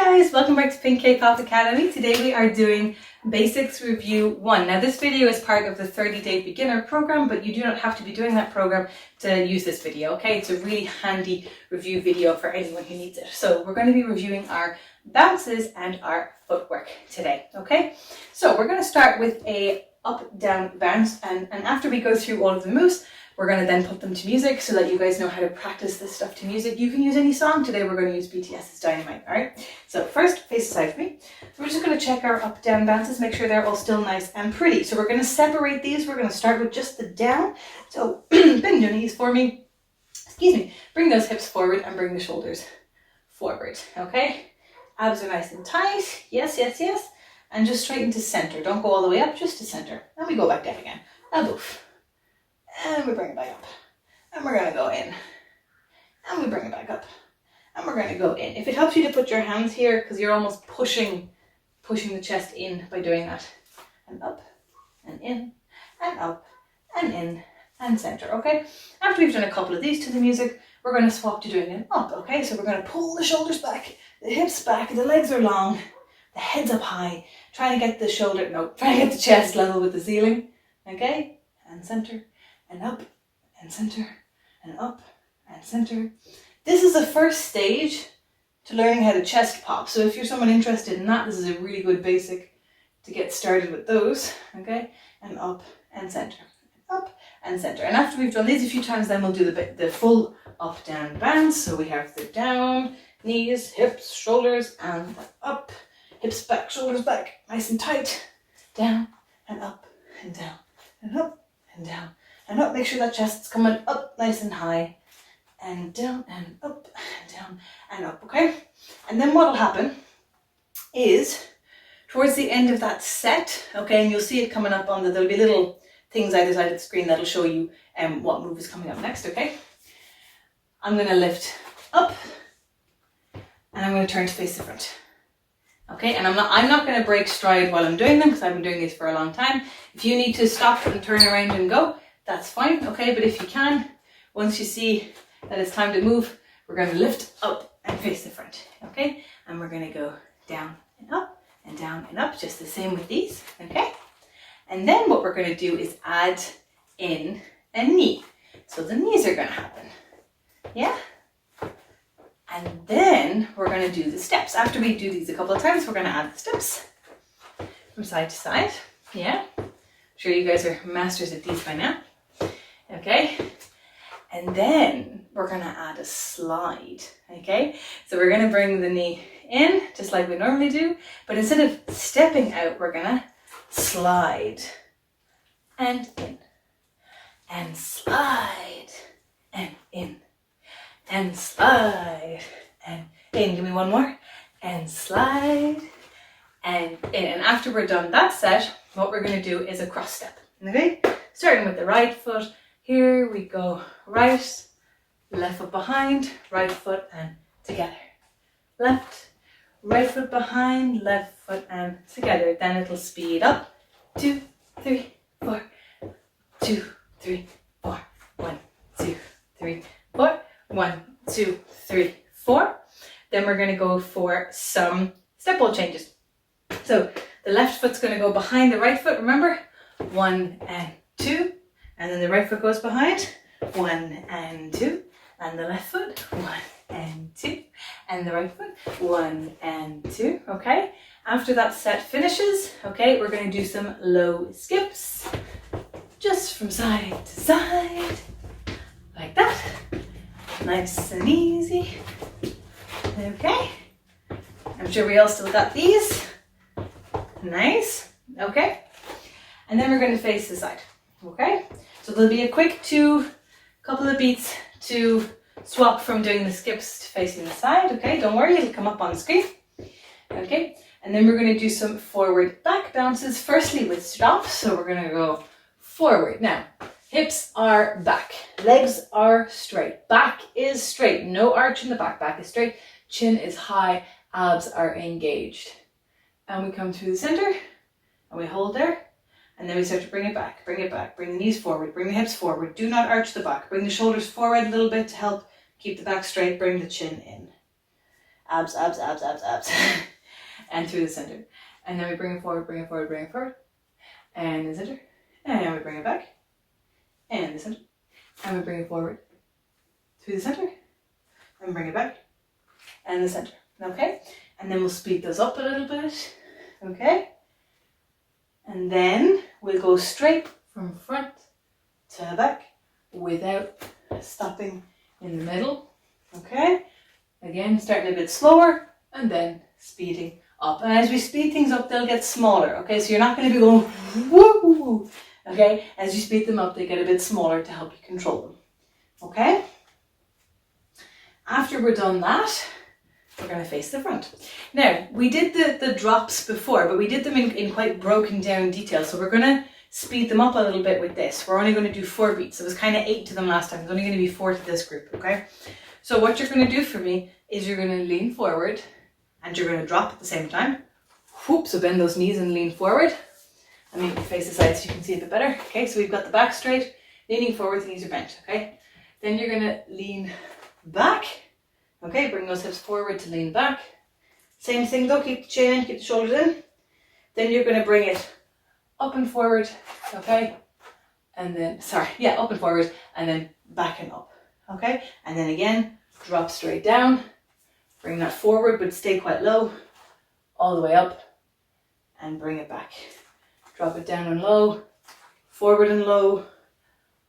guys, welcome back to Pink Cake Off Academy. Today we are doing Basics Review 1. Now this video is part of the 30-day beginner program, but you do not have to be doing that program to use this video, okay? It's a really handy review video for anyone who needs it. So we're going to be reviewing our bounces and our footwork today, okay? So we're going to start with a up-down bounce, and after we go through all of the moves, we're going to then put them to music so that you guys know how to practice this stuff to music. You can use any song. Today we're going to use BTS's Dynamite, alright? So first, face aside for me. So we're just going to check our up-down bounces, make sure they're all still nice and pretty. So we're going to separate these. We're going to start with just the down. So bend your knees for me. Excuse me. Bring those hips forward and bring the shoulders forward, okay? Abs are nice and tight. Yes, yes, yes. And just straighten to center. Don't go all the way up, just to center. And we go back down again. Elbow. And we bring it back up. And we're going to go in. And we bring it back up. And we're going to go in. If it helps you to put your hands here, because you're almost pushing the chest in by doing that. And up, and in, and up, and in, and center, okay? After we've done a couple of these to the music, we're going to swap to doing an up, okay? So we're going to pull the shoulders back, the hips back, the legs are long, the head's up high. Trying to get the trying to get the chest level with the ceiling, okay? And center. And up, and center, and up, and center. This is the first stage to learning how to chest pop. So if you're someone interested in that, this is a really good basic to get started with those, okay? And up, and center, up, and center. And after we've done these a few times, then we'll do the full up, down bounce. So we have the down, knees, hips, shoulders, and up. Hips back, shoulders back, nice and tight. Down, and up, and down, and up, and down. And up, make sure that chest's coming up nice and high. And down and up and down and up, okay? And then what'll happen is towards the end of that set, okay, and you'll see it coming up on there'll be little things either side of the screen that'll show you what move is coming up next, okay? I'm going to lift up and I'm going to turn to face the front. Okay, and I'm not going to break stride while I'm doing them because I've been doing these for a long time. If you need to stop and turn around and go, that's fine, okay? But if you can, once you see that it's time to move, we're going to lift up and face the front, okay? And we're going to go down and up, just the same with these, okay? And then what we're going to do is add in a knee. So the knees are going to happen, yeah? And then we're going to do the steps. After we do these a couple of times, we're going to add the steps from side to side, yeah? I'm sure you guys are masters at these by now. Okay, and then we're going to add a slide, okay? So we're going to bring the knee in, just like we normally do, but instead of stepping out, we're going to slide and in, and slide and in, and slide and in. Give me one more. And slide and in. And after we're done that set, what we're going to do is a cross step, okay? Starting with the right foot. Here we go, right, left foot behind, right foot and together. Left, right foot behind, left foot and together. Then it'll speed up. 2, 3, 4. 2, 3, 4. 1, 2, 3, 4. 1, 2, 3, 4. Then we're going to go for some step ball changes. So the left foot's going to go behind the right foot, remember? 1 and 2. And then the right foot goes behind, 1 and 2, and the left foot, 1 and 2, and the right foot, 1 and 2, okay? After that set finishes, okay, we're going to do some low skips, just from side to side, like that, nice and easy, okay? I'm sure we all still got these, nice, okay? And then we're going to face the side, okay? So there'll be a quick couple of beats to swap from doing the skips to facing the side, okay? Don't worry, it'll come up on the screen, okay? And then we're going to do some forward back bounces, firstly with stops. So we're going to go forward. Now, hips are back, legs are straight, back is straight, no arch in the back is straight, chin is high, abs are engaged. And we come through the center and we hold there. And then we start to bring it back, bring the knees forward, bring the hips forward. Do not arch the back. Bring the shoulders forward a little bit to help keep the back straight. Bring the chin in. abs, abs, abs, abs, abs, and through the center. And then we bring it forward, bring it forward, bring it forward, and the center, and we bring it back, and the center, and we bring it forward, through the center, and bring it back, and the center, okay? And then we'll speed those up a little bit, okay? And then we'll go straight from front to the back without stopping in the middle, okay? Again, starting a bit slower and then speeding up. And as we speed things up, they'll get smaller, okay? So you're not going to be going woo, okay? As you speed them up, they get a bit smaller to help you control them, okay? After we're done that, we're going to face the front. Now, we did the drops before, but we did them in quite broken down detail. So we're going to speed them up a little bit with this. We're only going to do 4 beats. It was kind of 8 to them last time. It's only going to be 4 to this group, okay? So what you're going to do for me is you're going to lean forward and you're going to drop at the same time. Whoop, so bend those knees and lean forward. And then face the side so you can see a bit better. Okay, so we've got the back straight, leaning forward, the knees are bent, okay? Then you're going to lean back. Okay, bring those hips forward to lean back. Same thing though, keep the chin in, keep the shoulders in. Then you're going to bring it up and forward, okay? And then, up and forward, and then back and up, okay? And then again, drop straight down. Bring that forward, but stay quite low. All the way up, and bring it back. Drop it down and low, forward and low,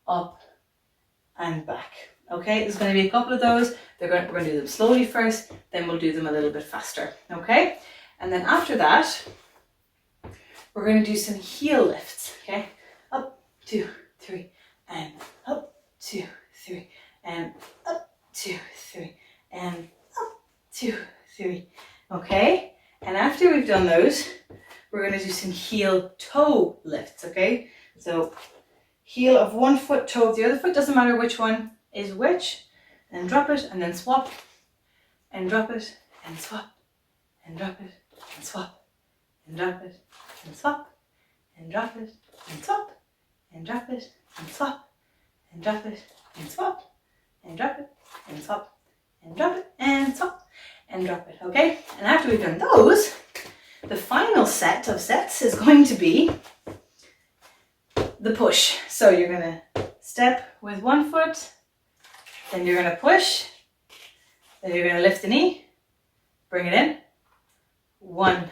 up and back. Okay, there's going to be a couple of those. We're going to do them slowly first, then we'll do them a little bit faster. Okay, and then after that, we're going to do some heel lifts. Okay, up, 2, 3, and up, 2, 3, and up, 2, 3, and up, 2, 3. Okay, and after we've done those, we're going to do some heel toe lifts. Okay, so heel of one foot, toe of the other foot, doesn't matter which one is which, and drop it and then swap, and drop it and swap, and drop it and swap, and drop it and swap, and drop it and swap, and drop it and swap, and drop it and swap, and drop it and swap, and drop it and swap, and drop it. Okay, and after we've done those, the final set of sets is going to be the push. So you're going to step with one foot, then you're going to push, then you're going to lift the knee, bring it in, 1,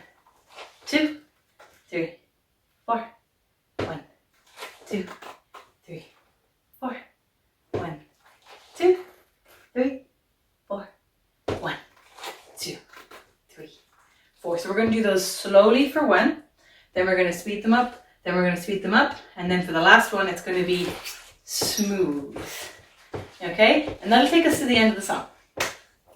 2, 3, 4, 1, 2, 3, 4, 1, 2, 3, 4, 1, 2, 3, 4. So we're going to do those slowly for 1, then we're going to speed them up, then we're going to speed them up, and then for the last one it's going to be smooth. Okay, and that'll take us to the end of the song.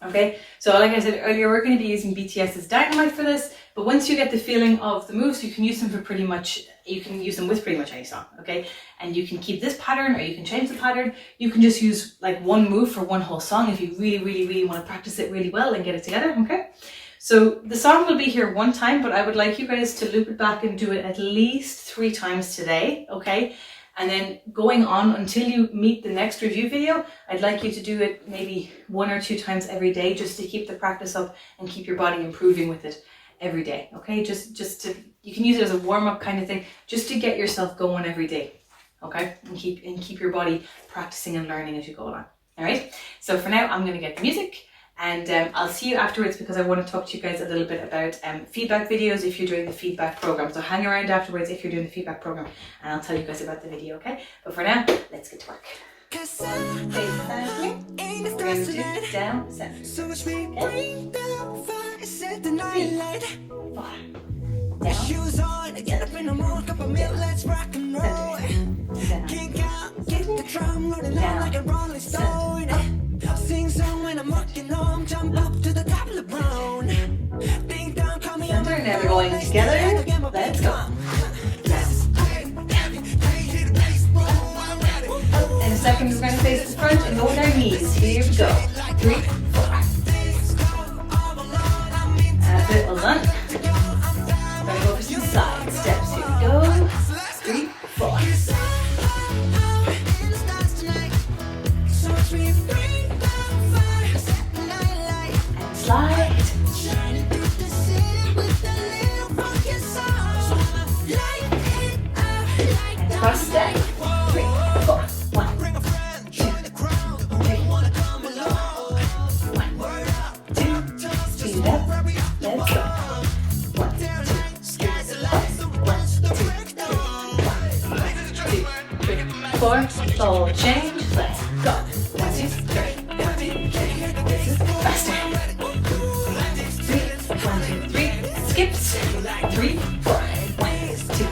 Okay, so like I said earlier, we're going to be using BTS's Dynamite for this, but once you get the feeling of the moves, you can use them for pretty much, you can use them with pretty much any song, okay? And you can keep this pattern or you can change the pattern. You can just use like one move for one whole song if you really, really, really want to practice it really well and get it together, okay? So the song will be here one time, but I would like you guys to loop it back and do it at least 3 times today, okay? And then going on until you meet the next review video, I'd like you to do it maybe 1 or 2 times every day just to keep the practice up and keep your body improving with it every day, okay? Just to, you can use it as a warm-up kind of thing, just to get yourself going every day, okay? And keep your body practicing and learning as you go along, all right? So for now, I'm going to get the music. And I'll see you afterwards because I want to talk to you guys a little bit about feedback videos if you're doing the feedback program. So hang around afterwards if you're doing the feedback program and I'll tell you guys about the video, okay? But for now, let's get to work. Okay, we're going to do down, center. Okay. 3, 4. Down. Shoes on, get up in the morning, cup of milk, let's rock and roll. Kick out, get the drum, rolling like a rolling stone. Sing song when I'm walking home, jump up to the top of the brown. Ding dong, call me over. Now we're going together. Let's go. In a second, we're going to face the front and go with our knees. Here we go. 3, 4. That's it, well done. We're going to go for some side steps. Here we go. 3, 4. Slide. 4, full change, let's go. 1, 2, 3, 1, 2, 3, this is faster. 1, 2, 3, skips, 3, 4, 1, 2,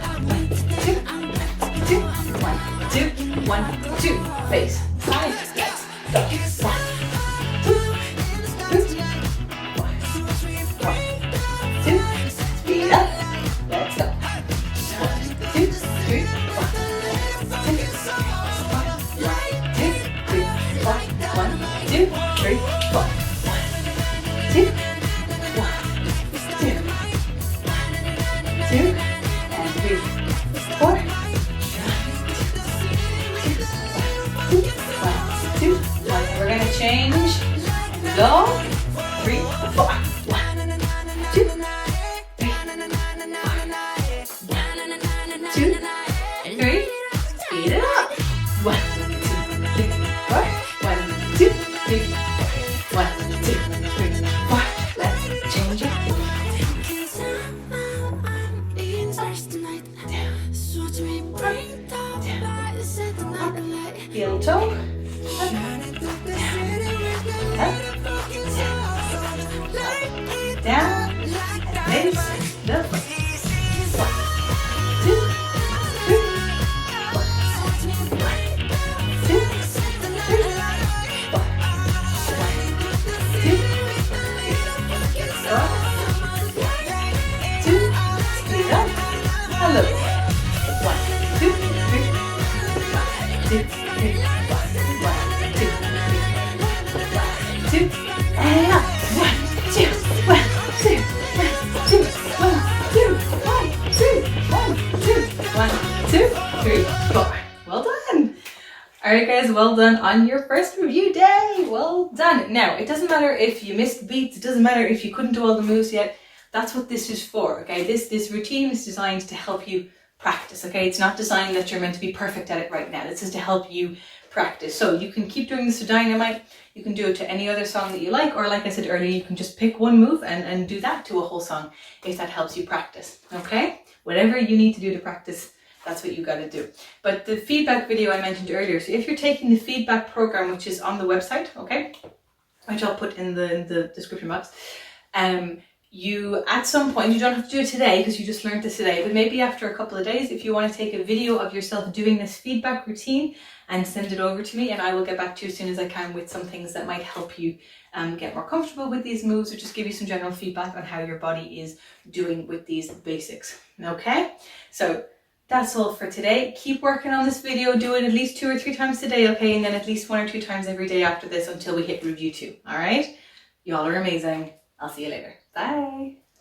1, 2, 1, 2, 2, 1, 2, face, side, let's go. 1, 2, 1, 2, speed up, let's go. 1, 2, 3, 4, 1, 2, 1, 2, 3, 4, 2, 2, and 3, 4, 2, 1. We're gonna change. Go. 3, 4. 1, 2, 3, 2, 3. Speed it up. 1, 2, 3, 4. 1, 2, 3, 4. 1, 2, 3, 4. Let's change it. Heel toe. Up, down, and base the foot. 1, 2, 3, 4. 1, 2, 3, 4. 1, 2, 3, 4. 2, speed up, a little. 1, 2, 3, 1, 2, 3, 4. 1, 2, 3, 1, 2, and up. 1, 2, 1, 2, 1, 2, 1, 2, 1, 2, 3, 4. Well done. All right, guys, well done on your first review day. Well done. Now, it doesn't matter if you missed beats. It doesn't matter if you couldn't do all the moves yet. That's what this is for, okay? This routine is designed to help you practice, okay? It's not designed that you're meant to be perfect at it right now. This is to help you practice. So you can keep doing this to Dynamite. You can do it to any other song that you like, or like I said earlier, you can just pick one move and do that to a whole song if that helps you practice, okay? Whatever you need to do to practice, that's what you got to do. But the feedback video I mentioned earlier, so if you're taking the feedback program, which is on the website, okay, which I'll put in the description box, you at some point, you don't have to do it today because you just learned this today, but maybe after a couple of days, if you want to take a video of yourself doing this feedback routine and send it over to me, and I will get back to you as soon as I can with some things that might help you get more comfortable with these moves, or just give you some general feedback on how your body is doing with these basics. Okay, so that's all for today. Keep working on this video. Do it at least 2 or 3 times a day, okay? And then at least 1 or 2 times every day after this until we hit review 2. All right? Y'all are amazing. I'll see you later. Bye.